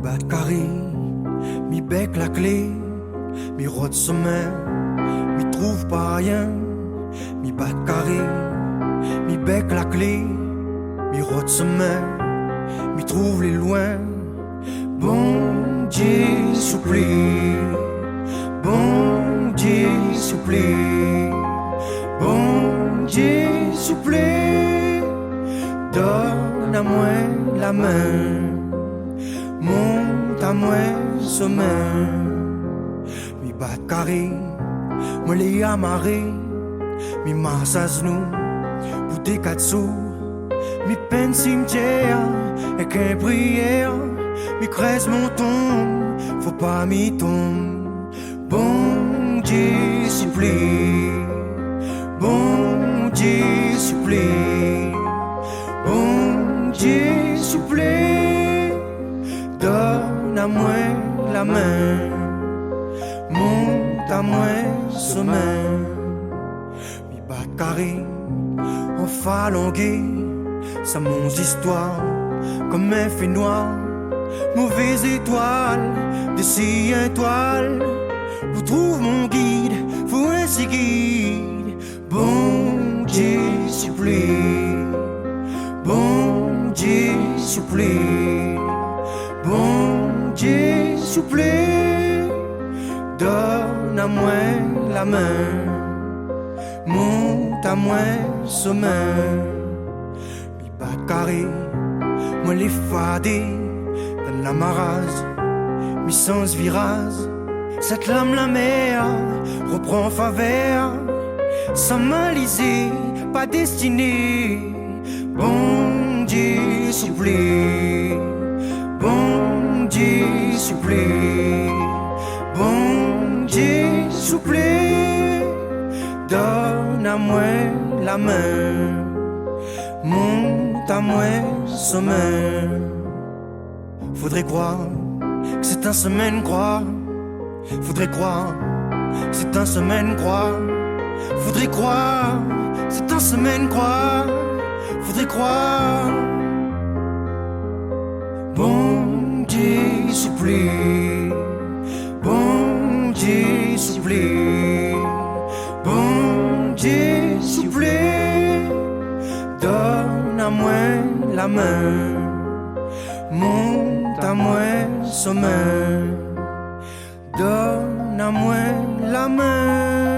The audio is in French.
bat de carré, mi bec la clé, mi rôde sommeil, mi trouve pas rien, mi bat de carré, mi bec la clé, mi rôde sommeil, mi trouve les loin. Bon Dieu supplie, bon Dieu supplie, bon Dieu supplie, donne à moi la main, monte à moi sommeil, mi bat carré, moi les amarré, mi masse à genoux, pour des quatre sous, mi peine cimetière, et qu'un prière. Mi crèse mon tombe, faut pas m'y tomber. Bon Dieu supplie, bon Dieu supplie, bon Dieu supplie, donne à moi la main, monte à moi sommeil. Mi bat carré, en phalangué, ça mon histoire, comme un fait noir. Mauvaise étoile, de si étoile, vous trouve mon guide, faut ainsi guide. Bon Dieu supplie, bon Dieu supplie, bon Dieu supplie, donne à moi la main, monte à moi sommeil. Mi bat carré, moi les fadés. La marase, mi sens virase, cette lame la mer reprend faveur, sans maliser, pas destiné. Bon Dieu supplie, bon Dieu supplie, bon Dieu supplie, donne à moi la main, monte à moi sommeil. Faudrait croire que c'est un semaine croire. Faudrait croire que c'est un semaine croire. Faudrait croire que c'est un semaine croire. Faudrait croire. Bon Dieu supplie, bon Dieu supplie, bon Dieu supplie, donne à moi la main, monte à moi sommeil, donne à moi la main.